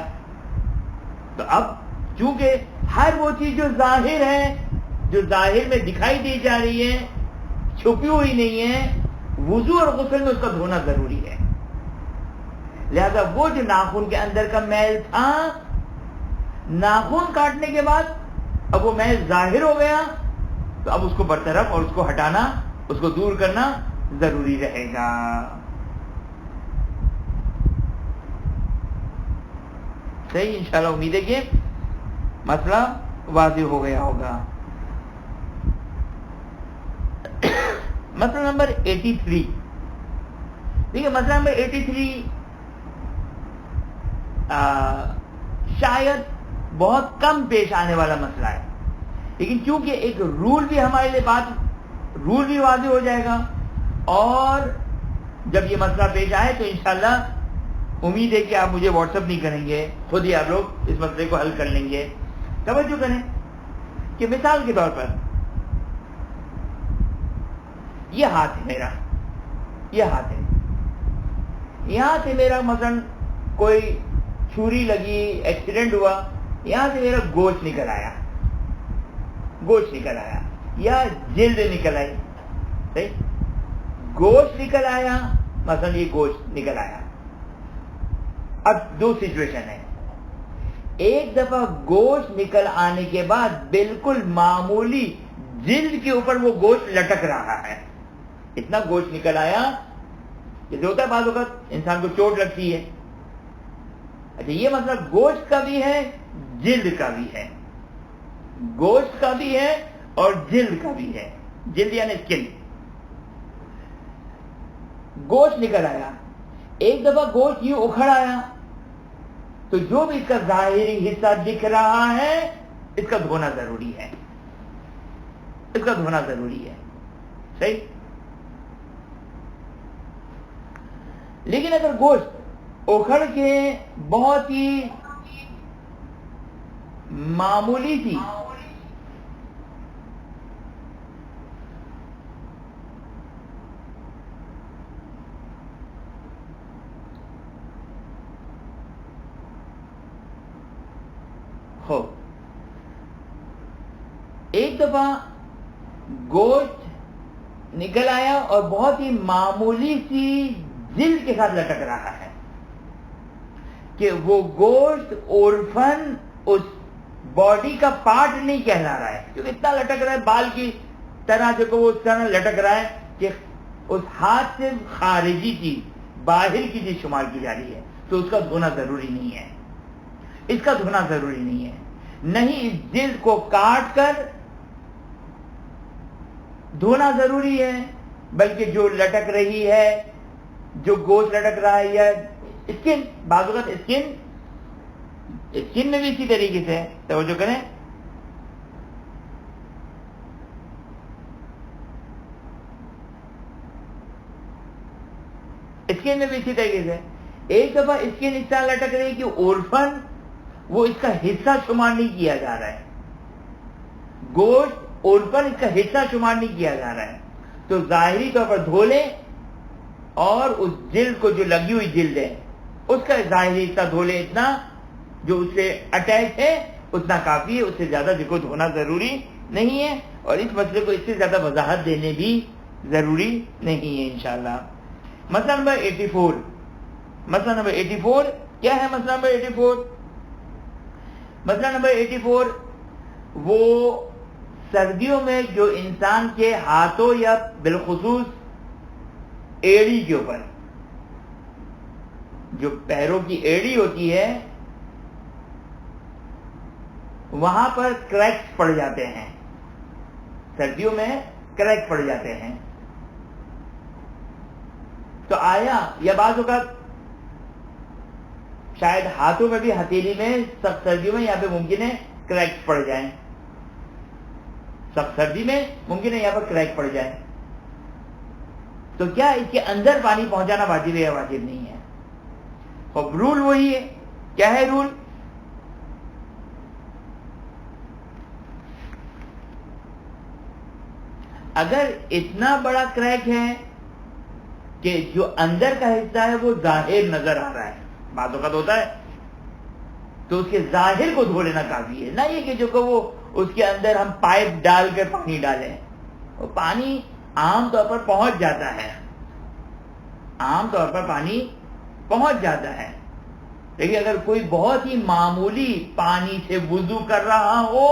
تو اب چونکہ ہر وہ چیز جو ظاہر ہے، جو ظاہر میں دکھائی دی جا رہی ہے، چھپی ہوئی نہیں ہے، وضو اور غسل میں اس کا دھونا ضروری ہے. لہذا وہ جو ناخن کے اندر کا میل تھا، ناخن کاٹنے کے بعد اب وہ میل ظاہر ہو گیا، تو اب اس کو برطرف اور اس کو ہٹانا، اس کو دور کرنا ضروری رہے گا. صحیح، انشاءاللہ امید ہے کہ مسئلہ واضح ہو گیا ہوگا. مسئلہ نمبر 83. دیکھیے مسئلہ نمبر 83 شاید بہت کم پیش آنے والا مسئلہ ہے، لیکن چونکہ ایک رول بھی ہمارے لیے رول بھی واضح ہو جائے گا، اور جب یہ مسئلہ پیش آئے تو انشاءاللہ امید ہے کہ آپ مجھے واٹس ایپ نہیں کریں گے، خود ہی آپ لوگ اس مسئلے کو حل کر لیں گے. توجہ کریں کہ مثال کے طور پر یہ ہاتھ ہے میرا، یہ ہاتھ ہے، یہاں سے میرا مثلا کوئی چھری لگی، ایکسیڈنٹ ہوا، یہاں سے میرا گوشت نکل آیا، گوشت نکل آیا یا جلد نکل آئی. صحیح، گوشت نکل آیا، مثلا یہ گوشت نکل آیا. اب دو سچویشن ہے. ایک دفعہ گوشت نکل آنے کے بعد بالکل معمولی جلد کے اوپر وہ گوشت لٹک رہا ہے، اتنا گوشت نکل آیا. جیسے ہوتا ہے بعض اوقات انسان کو چوٹ لگتی ہے. اچھا یہ مسئلہ گوشت کا بھی ہے، جلد کا بھی ہے، گوشت کا بھی ہے اور جلد کا بھی ہے. جلد یعنی اسکن. گوشت نکل آیا، ایک دفعہ گوشت یوں اکھڑ آیا تو جو بھی اس کا ظاہری حصہ دکھ رہا ہے اس کا دھونا ضروری ہے، اس کا دھونا ضروری ہے. صحیح. لیکن اگر گوشت اکھڑ کے بہت ہی معمولی سی ہو، ایک دفعہ گوشت نکل آیا اور بہت ہی معمولی سی جلد کے ساتھ لٹک رہا ہے کہ وہ گوشت عرفاً اس باڈی کا پارٹ نہیں کہلا رہا ہے، کیونکہ اتنا لٹک رہا ہے بال کی طرح، جو وہ اس طرح لٹک رہا ہے کہ اس ہاتھ سے خارجی چیز، باہر کی چیز شمار کی جا رہی ہے، تو اس کا دھونا ضروری نہیں ہے، اس کا دھونا ضروری نہیں ہے. نہیں، اس جلد کو کاٹ کر دھونا ضروری ہے، بلکہ جو لٹک رہی ہے، جو گوشت لٹک رہا ہے، یا اسکن، بعض اوقات اسکن میں بھی اسی طریقے سے. توجہ کریں، اسکن میں بھی اسی طریقے سے. ایک دفعہ اسکن اس طرح لٹک رہی کہ عرفاً وہ اس کا حصہ شمار نہیں کیا جا رہا ہے، گوشت عرفاً اس کا حصہ شمار نہیں کیا جا رہا ہے، تو ظاہری طور پر دھو لیں اور اس جلد کو جو لگی ہوئی جلد ہے اس کا ظاہری حصہ دھو لیں، اتنا جو اس سے اٹیچ ہے اتنا کافی ہے، اس سے زیادہ کو دھونا ضروری نہیں ہے، اور اس مسئلے کو اس سے زیادہ وضاحت دینے بھی ضروری نہیں ہے انشاءاللہ۔ مسئلہ نمبر 84، مسئلہ نمبر 84 کیا ہے؟ مسئلہ نمبر 84، مسئلہ نمبر 84 وہ سردیوں میں جو انسان کے ہاتھوں یا بالخصوص ایڑی کے اوپر، جو پیروں کی ایڑی ہوتی ہے وہاں پر کریکس پڑ جاتے ہیں، سردیوں میں کریک پڑ جاتے ہیں، تو آیا یا بعض اوقات شاید ہاتھوں میں بھی ہتھیلی میں سخت سردیوں میں یہاں پہ ممکن ہے کریکس پڑ جائیں، سخت سردی میں ممکن ہے یہاں پر کریک پڑ جائے، تو کیا اس کے اندر پانی پہنچانا واجب ہے یا واجب نہیں ہے؟ اور رول وہی ہے، کیا ہے رول؟ اگر اتنا بڑا کریک ہے کہ جو اندر کا حصہ ہے وہ ظاہر نظر آ رہا ہے، بعض اوقات ہوتا ہے، تو اس کے ظاہر کو دھو لینا کافی ہے، نہ یہ کہ جو کہ وہ اس کے اندر ہم پائپ ڈال کر پانی ڈالیں، وہ پانی عام طور پر پہنچ جاتا ہے، عام طور پر پانی پہنچ جاتا ہے، لیکن اگر کوئی بہت ہی معمولی پانی سے وضو کر رہا ہو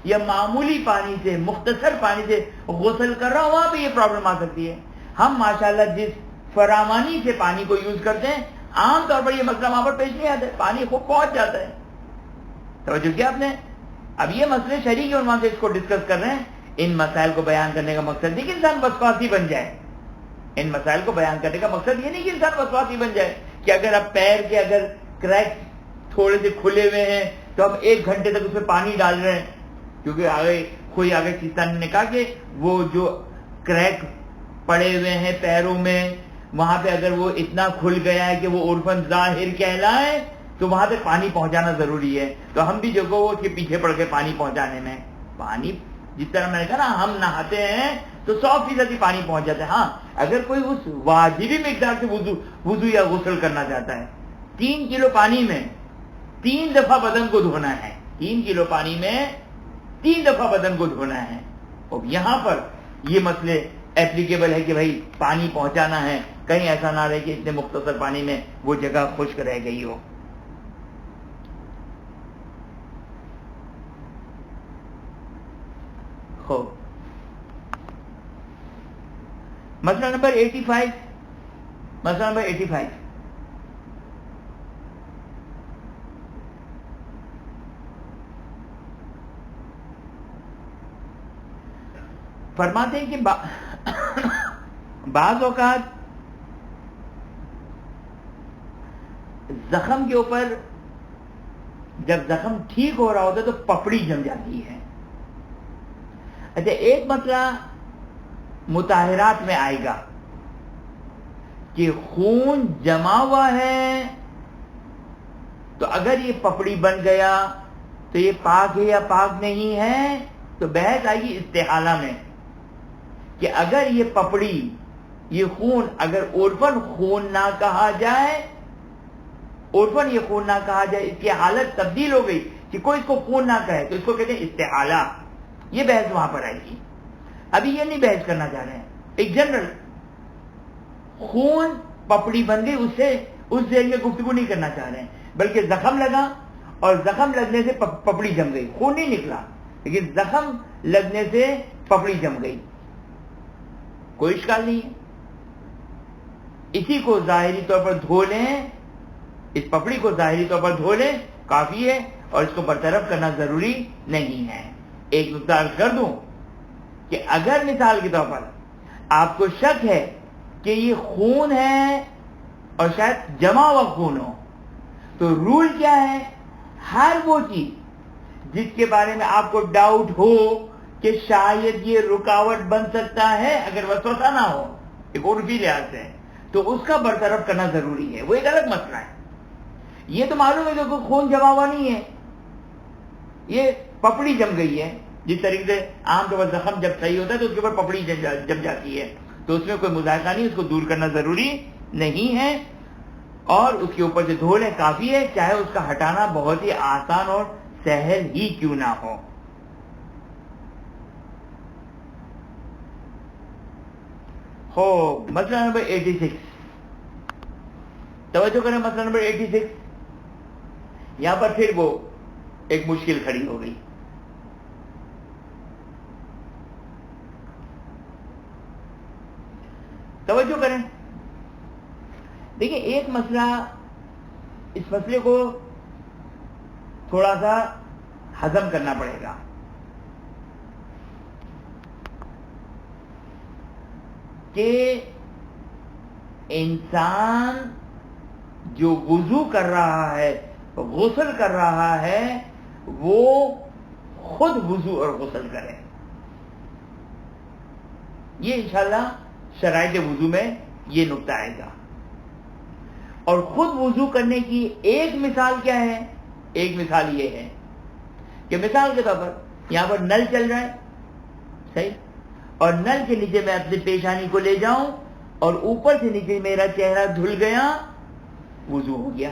یا معمولی پانی سے، مختصر پانی سے غسل کر رہا ہو، وہاں پہ یہ پرابلم آ سکتی ہے۔ ہم ماشاءاللہ جس فراوانی سے پانی کو یوز کرتے ہیں عام طور پر یہ مسئلہ وہاں پر پیش نہیں آتا ہے، پانی خوب پہنچ جاتا ہے۔ توجہ کیا آپ نے؟ اب یہ مسئلے شرعی کے عنوان سے اس کو ڈسکس کر رہے ہیں، ان مسائل کو بیان کرنے کا مقصد نہیں کہ انسان وسواسی بن جائے، ان مسائل کو بیان کرنے کا مقصد یہ نہیں کہ انسان وسواسی بن جائے کہ اگر اب پیر کے اگر کریک تھوڑے سے کھلے ہوئے ہیں تو اب 1 گھنٹے تک اس میں پانی ڈال رہے ہیں، کیونکہ آگے کسان نے کہا کہ وہ جو کریک پڑے ہوئے ہیں پیروں میں وہاں پہ اگر وہ اتنا کھل گیا ہے کہ وہ عرفاً ظاہر کہلائے تو وہاں تک پانی پہنچانا ضروری ہے، تو ہم بھی جو وہ اس کے پیچھے پڑ کے پانی پہنچانے میں، پانی جس طرح میں نے کہا نا ہم نہاتے ہیں تو 100% ہی پانی پہنچ جاتا ہے۔ ہاں اگر کوئی اس واجبی مقدار سے وضو یا غسل کرنا چاہتا ہے، 3 کلو پانی میں 3 دفعہ بدن کو دھونا ہے، 3 کلو پانی میں 3 دفعہ بدن کو دھونا ہے، اور یہاں پر یہ مسئلے ایپلیکیبل ہے کہ بھائی پانی پہنچانا ہے، کہیں ایسا نہ رہے کہ اتنے مختصر پانی میں وہ جگہ خشک رہ گئی ہو۔ مسئلہ نمبر 85، مسئلہ نمبر 85 فرماتے ہیں کہ بعض اوقات زخم کے اوپر جب زخم ٹھیک ہو رہا ہوتا ہے تو پپڑی جم جاتی ہے۔ اچھا ایک مسئلہ مطہرات میں آئے گا کہ خون جمع ہوا ہے تو اگر یہ پپڑی بن گیا تو یہ پاک ہے یا پاک نہیں ہے، تو بحث آئے گی استحالہ میں کہ اگر یہ پپڑی یہ خون اگر عرفاً خون نہ کہا جائے، عرفاً یہ خون نہ کہا جائے، اس کی حالت تبدیل ہو گئی کہ کوئی اس کو خون نہ کہے تو اس کو کہتے ہیں استحالہ، یہ بحث وہاں پر آئے گی۔ ابھی یہ نہیں بحث کرنا چاہ رہے ہیں، ایک جنرل خون پپڑی بن گئی اس ذیل میں گفتگو نہیں کرنا چاہ رہے ہیں، بلکہ زخم لگا اور زخم لگنے سے پپڑی جم گئی، خون نہیں نکلا لیکن زخم لگنے سے پپڑی جم گئی، کوئی اشکال نہیں ہے، اسی کو ظاہری طور پر دھو لیں، اس پپڑی کو ظاہری طور پر دھو لیں کافی ہے، اور اس کو برطرف کرنا ضروری نہیں ہے۔ ایک نقطہ عرض کر دوں کہ اگر مثال کے طور پر آپ کو شک ہے کہ یہ خون ہے اور شاید جمع ہوا خون ہو، تو رول کیا ہے؟ ہر وہ چیز جس کے بارے میں آپ کو ڈاؤٹ ہو کہ شاید یہ رکاوٹ بن سکتا ہے، اگر وسوسہ نہ ہو ایک عرفی لحاظ سے، تو اس کا برطرف کرنا ضروری ہے، وہ ایک الگ مسئلہ ہے۔ یہ تو معلوم ہے کہ خون جمع ہوا نہیں ہے، یہ پپڑی جم گئی ہے، جس طریقے سے عام طور پر زخم جب صحیح ہوتا ہے تو اس کے اوپر پپڑی جم جاتی ہے، تو اس میں کوئی مذائقہ نہیں، اس کو دور کرنا ضروری نہیں ہے، اور اس کے اوپر سے دھو لیں کافی ہے، چاہے اس کا ہٹانا بہت ہی آسان اور سہل ہی کیوں نہ ہو۔ مسئلہ نمبر 86، توجہ کریں، مسئلہ نمبر 86 یہاں پر پھر وہ ایک مشکل کھڑی ہو گئی۔ توجہ کریں، دیکھیں ایک مسئلہ، اس مسئلے کو تھوڑا سا ہضم کرنا پڑے گا۔ کہ انسان جو وضو کر رہا ہے، غسل کر رہا ہے، وہ خود وضو اور غسل کرے۔ یہ انشاءاللہ شرائط وضو میں یہ نقطہ آئے گا۔ اور خود وضو کرنے کی ایک مثال کیا ہے؟ ایک مثال یہ ہے کہ مثال کے طور پر یہاں پر نل چل رہا ہے، صحیح، اور نل کے نیچے میں اپنی پیشانی کو لے جاؤں اور اوپر سے نیچے میرا چہرہ دھل گیا، وضو ہو گیا،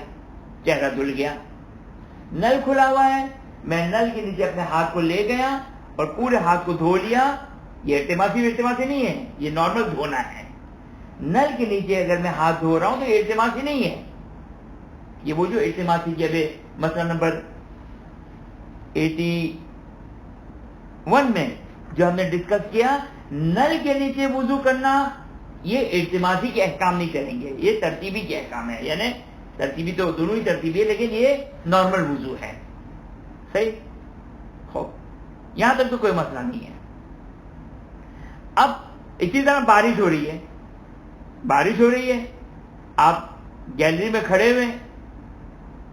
چہرہ دھل گیا۔ نل کھلا ہوا ہے، میں نل کے نیچے اپنے ہاتھ کو لے گیا اور پورے ہاتھ کو دھو لیا، یہ ارتماسی نہیں ہے، یہ نارمل دھونا ہے۔ نل کے نیچے اگر میں ہاتھ دھو رہا ہوں تو یہ ارتماسی نہیں ہے، یہ وہ جو ارتماسی جب مسئلہ نمبر 81 میں جو ہم نے ڈسکس کیا، نل کے نیچے وضو کرنا، یہ ارتماسی کے احکام نہیں کریں گے، یہ ترتیبی کے احکام ہے، یعنی ترتیبی تو دونوں ہی ترتیبی ہے، لیکن یہ نارمل وضو ہے، صحیح۔ یہاں تک تو کوئی مسئلہ نہیں ہے۔ اب اسی طرح بارش ہو رہی ہے، بارش ہو رہی ہے، آپ گیلری میں کھڑے ہوئے،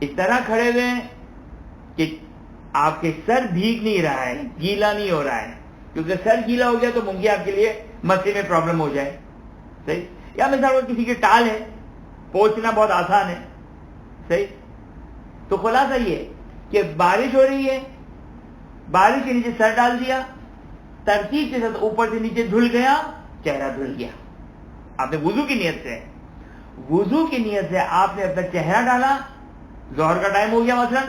اس طرح کھڑے ہوئے ہیں کہ آپ کے سر بھیگ نہیں رہا ہے، گیلا نہیں ہو رہا ہے، کیونکہ سر گیلا ہو گیا تو ممکن آپ کے لیے مسئلے میں پرابلم ہو جائے، صحیح۔ یا مثال کسی کی ٹال ہے، پوچھنا بہت آسان ہے، صحیح۔ تو خلاصہ یہ کہ بارش ہو رہی ہے، بارش کے نیچے سر ڈال دیا، ترتیب کے ساتھ اوپر سے نیچے دھل گیا، چہرہ دھل گیا، آپ نے وضو کی نیت سے آپ نے اپنا چہرہ ڈالا، ظہر کا ٹائم ہو گیا، مثلا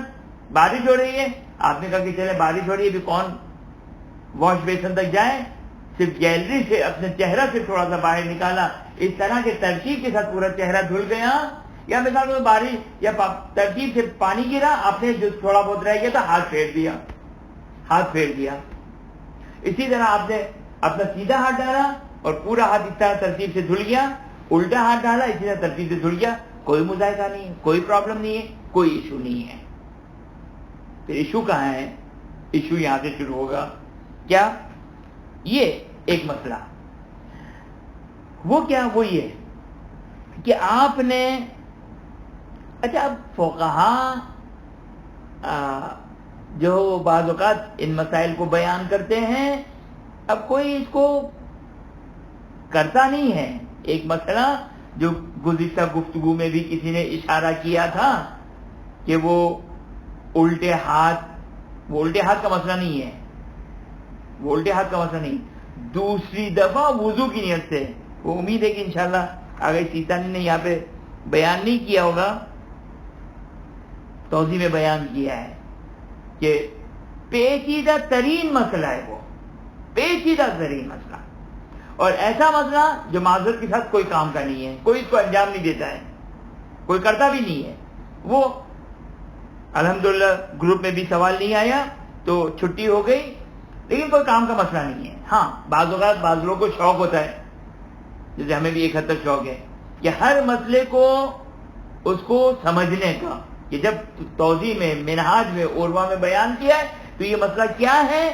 بارش ہو رہی ہے، آپ نے کہا کہ چلے بارش ہو رہی ہے، ابھی کون واش بیسن تک جائے، صرف گیلری سے اپنے چہرہ سے تھوڑا سا باہر نکالا، اس طرح کے ترتیب کے ساتھ پورا چہرہ دھل گیا۔ یا مثال میں بارش یا ترتیب سے پانی گرا، آپ نے جو تھوڑا بہت رہ گیا تھا ہاتھ پھیر دیا، اسی طرح آپ نے اپنا سیدھا ہاتھ ڈالا اور پورا ہاتھ اس طرح ترتیب سے دھل گیا، الٹا ہاتھ ڈالا اسی طرح ترتیب سے دھل گیا، کوئی مذائقہ نہیں ہے، کوئی پرابلم نہیں ہے، کوئی ایشو نہیں ہے۔ پھر ایشو کہاں ہے؟ ایشو یہاں سے شروع ہوگا، کیا؟ یہ ایک مسئلہ، وہ کیا؟ وہ یہ کہ آپ نے، اچھا اب فقہا جو بعض اوقات ان مسائل کو بیان کرتے ہیں، اب کوئی اس کو کرتا نہیں ہے۔ ایک مسئلہ جو گزشتہ گفتگو میں بھی کسی نے اشارہ کیا تھا کہ وہ الٹے ہاتھ کا مسئلہ نہیں ہے، وہ الٹے ہاتھ کا مسئلہ نہیں، دوسری دفعہ وضو کی نیت سے، وہ امید ہے کہ انشاءاللہ اگر سیتانی نے یہاں پہ بیان نہیں کیا ہوگا، توضیح میں بیان کیا ہے کہ پیچیدہ ترین مسئلہ ہے، وہ پیچیدہ ترین مسئلہ، اور ایسا مسئلہ جو معذرت کے ساتھ کوئی کام کا نہیں ہے، کوئی اس کو انجام نہیں دیتا ہے، کوئی کرتا بھی نہیں ہے۔ وہ الحمدللہ گروپ میں بھی سوال نہیں آیا تو چھٹی ہو گئی، لیکن کوئی کام کا مسئلہ نہیں ہے۔ ہاں بعض اوقات بعض لوگوں کو شوق ہوتا ہے، جیسے ہمیں بھی ایک حد تک شوق ہے کہ ہر مسئلے کو اس کو سمجھنے کا، کہ جب توضیح میں، منہاج میں، عروا میں بیان کیا ہے تو یہ مسئلہ کیا ہے،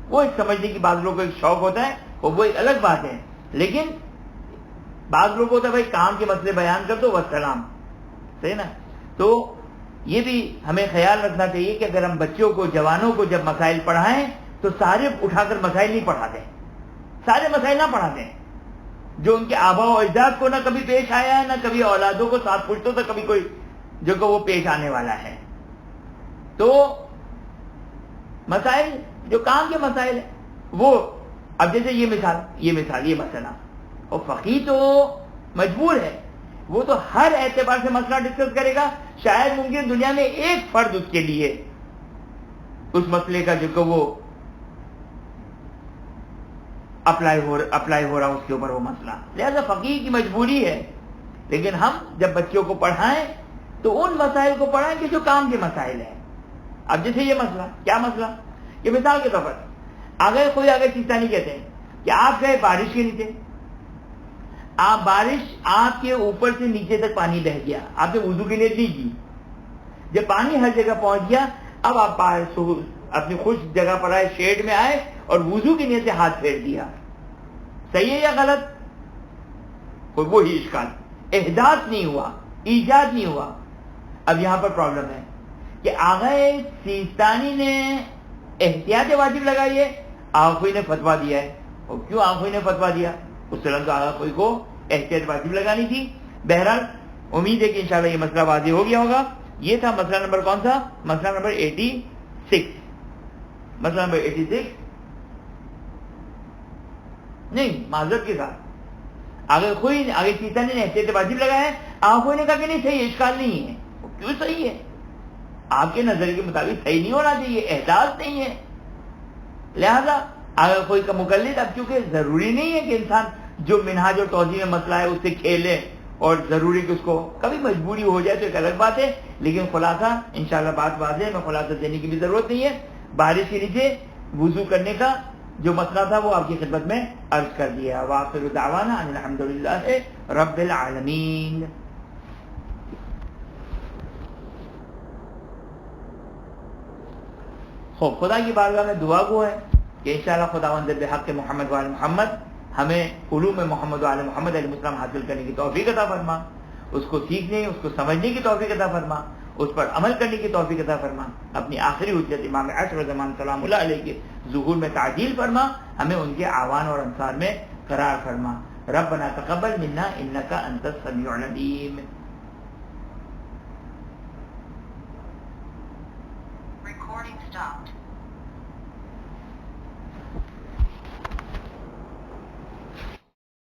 وہ ایک سمجھنے کی بعض لوگوں کو ایک شوق ہوتا ہے، اور وہ ایک الگ بات ہے۔ لیکن بعض لوگوں کو ہوتا ہے بھائی کام کے مسئلے بیان کر دو والسلام، صحیح نا؟ تو یہ بھی ہمیں خیال رکھنا چاہیے کہ اگر ہم بچوں کو، جوانوں کو جب مسائل پڑھائیں تو سارے اٹھا کر مسائل نہیں پڑھا دیں، سارے مسائل نہ پڑھا دیں جو ان کے آباء و اجداد کو نہ کبھی پیش آیا ہے، نہ کبھی اولادوں کو، 7 پشتوں تک کبھی کوئی جو کہ وہ پیش آنے والا ہے۔ تو مسائل جو کام کے مسائل ہیں وہ، اب جیسے یہ مثال یہ مسئلہ، اور فقیہ تو مجبور ہے، وہ تو ہر اعتبار سے مسئلہ ڈسکس کرے گا، شاید ممکن دنیا میں ایک فرد اس کے لیے اس مسئلے کا جو کہ وہ اپلائی ہو رہا اس کے اوپر وہ مسئلہ، لہذا فقیہ کی مجبوری ہے. لیکن ہم جب بچوں کو پڑھائیں تو ان مسائل کو پڑھائیں کہ جو کام کے مسائل ہیں. اب جیسے یہ مسئلہ، کیا مسئلہ؟ یہ مثال کے طور پر کوئی سیستانی کہتے ہیں کہ آپ گئے بارش کے نیچے، بارش آپ کے اوپر سے نیچے تک پانی بہ گیا، آپ نے وضو کے لیے نہیں کی، جب پانی ہر جگہ پہنچ گیا اب آپ اپنی خشک جگہ پر آئے، شیڈ میں آئے اور وضو کے نیت سے ہاتھ پھیر دیا، صحیح ہے یا غلط؟ کوئی وہی اشکال، احداث نہیں ہوا، ایجاد نہیں ہوا. اب یہاں پر پرابلم ہے کہ آغا سیستانی نے احتیاط واجب لگائی ہے، آغا نے فتویٰ دیا ہے. اور کیوں آغا نے فتویٰ دیا؟ اس طرح تو آغا کو احتیاط واجب لگانی تھی. بہرحال امید ہے کہ انشاءاللہ یہ مسئلہ واضح ہو گیا ہوگا. یہ تھا مسئلہ نمبر کون سا؟ مسئلہ نمبر 86. مسئلہ نمبر 86 نہیں، معذرت کے ساتھ آگے سیستانی نے احتیاط واجب لگایا ہے، آغا نے کہا کہ نہیں صحیح، اشکال نہیں ہے. کیوں صحیح ہے؟ آپ کے نظریے کے مطابق صحیح نہیں ہونا چاہیے، احداث نہیں ہے. لہذا اگر کوئی کا مقلد، اب چونکہ ضروری نہیں ہے کہ انسان جو منہاج اور توضیح میں مسئلہ ہے اس سے کھیلے، اور ضروری کہ اس کو کبھی مجبوری ہو جائے تو ایک الگ بات ہے. لیکن خلاصہ انشاءاللہ بات واضح ہے، میں خلاصہ دینے کی بھی ضرورت نہیں ہے. بارش کے نیچے وضو کرنے کا جو مسئلہ تھا وہ آپ کی خدمت میں عرض کر دیا. وآخر دعوانا ان الحمدللہ رب العالمین. خدا کی بارگاہ میں دعا گو ہے کہ انشاءاللہ خداوند بحق محمد وآل محمد ہمیں علوم محمد وآل محمد علیہ السلام حاصل کرنے کی توفیق عطا فرما، اس کو سیکھنے، اس کو سمجھنے کی توفیق عطا فرما، اس پر عمل کرنے کی توفیق عطا فرما. اپنی آخری حجت امام عصر زمان سلام اللہ علیہ کے ظہور میں تعجیل فرما، ہمیں ان کے اعوان اور انصار میں قرار فرما. ربنا تقبل منا انک انت السمیع العلیم.